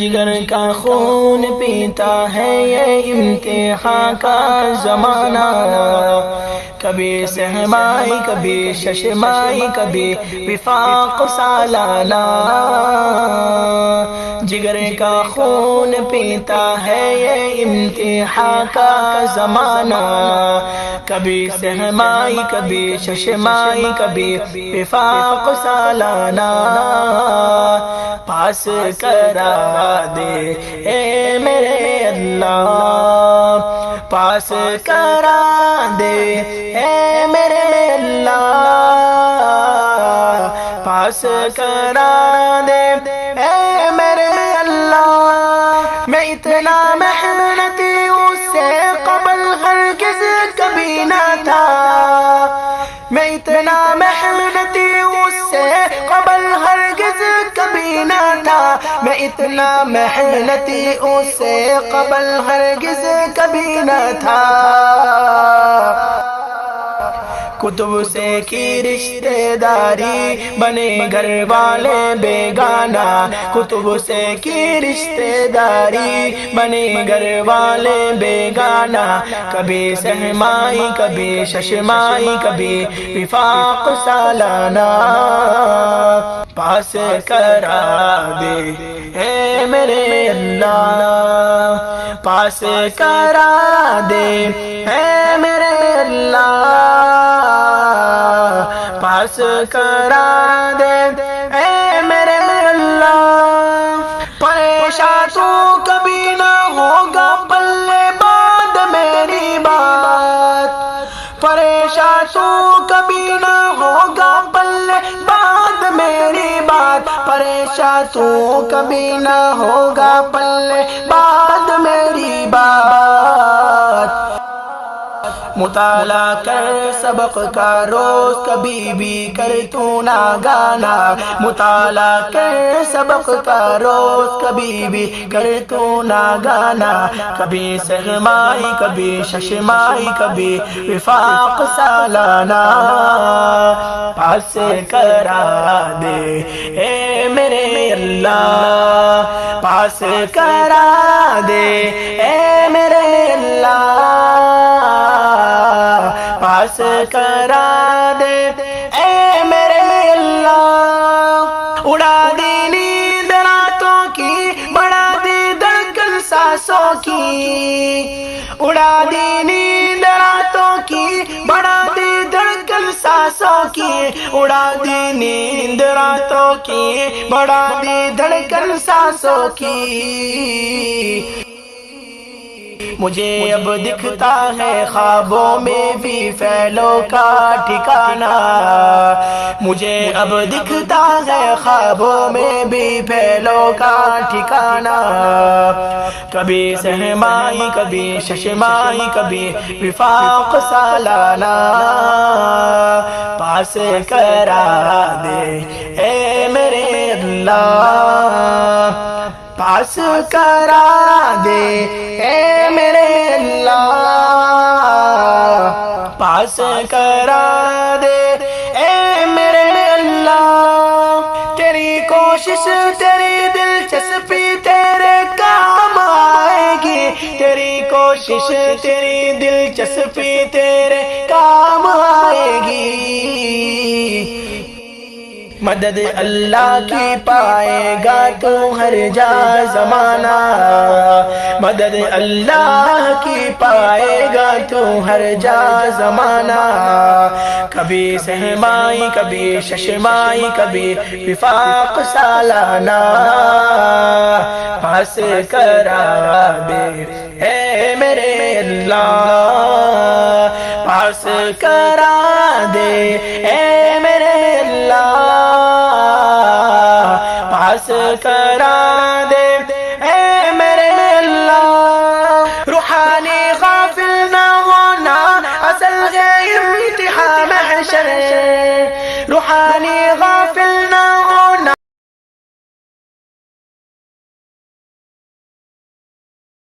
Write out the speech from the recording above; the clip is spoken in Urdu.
جگر کا خون پیتا ہے یہ امتحان کا زمانہ، کبھی سہمائی کبھی ششمائی کبھی وفاق سالانہ، جگر کا خون پیتا ہے یہ امتحان کا زمانہ، کبھی سہمائی کبھی ششمائی کبھی وفاق سالانہ، پاس کرا دے اے میرے اللہ، پاس کرا دے اے میرے اللہ، پاس کرا دے اے میرے اللہ، میں اتنا محنتی اس سے قبل ہرگز کبھی نہ تھا، میں اتنا محنتی اس سے قبل ہرگز کبھی نہ تھا، میں اتنا محنتی اس سے قبل ہرگز کبھی نہ تھا، کتب سے کی رشتہ داری بنے گھر والے بیگانہ، کتب سے کی رشتہ داری بنے گھر والے بیگانہ، کبھی سہمائی کبھی ششمائی کبھی وفاق سالانہ، پاس کرا دے اے میرے اللہ، پاس کرا دے اے میرے اللہ، پاس کرا دے اے میرے اللہ، پریشان تو کبھی نہ ہوگا پلے بعد میری بات، پریشان تو کبھی نہ ہوگا پلے بعد میری بات، پریشان تو کبھی نہ ہوگا پلے بعد میری بات، مطالعہ کر سبق کا روز کبھی بھی کر تو نہ گانا، مطالعہ کر سبق کا روز کبھی بھی کر تو نہ گانا، کبھی سہمائی کبھی ششمائی کبھی وفاق سالانہ، پاس کرا دے اے میرے اللہ، پاس کرا دے اے میرے اللہ، پاس کرا دے اے میرے اللہ، اڑا دی نیند راتوں کی بڑھا دی دھڑکن سانسوں کی، اڑا دی نیند راتوں کی بڑھا دی دھڑکن سانسوں کی، اڑا دی نیند راتوں کی بڑھا دی دھڑکن سانسوں کی، مجھے اب دکھتا ہے خوابوں میں بھی فعلوں کا ٹھکانہ، مجھے اب دکھتا ہے خوابوں میں بھی فعلوں کا ٹھکانہ، کبھی سہمائی کبھی ششمائی کبھی وفاق سالانہ، پاس کرا دے اے میرے اللہ، پاس کرا دے اے میرے اللہ، پاس کرا دے اے میرے اللہ، تیری کوشش تیری دلچسپی تیرے کام آئے گی، تیری کوشش تیری دلچسپی تیرے کام آئے گی، مدد اللہ کی پائے گا تو ہر جا زمانہ، مدد اللہ کی پائے گا تو ہر جا زمانہ، کبھی سہمائی کبھی ششمائی کبھی وفاق سالانہ، پاس کرا دے اے میرے اللہ، پاس کرا دے اے میرے اللہ، پاس کر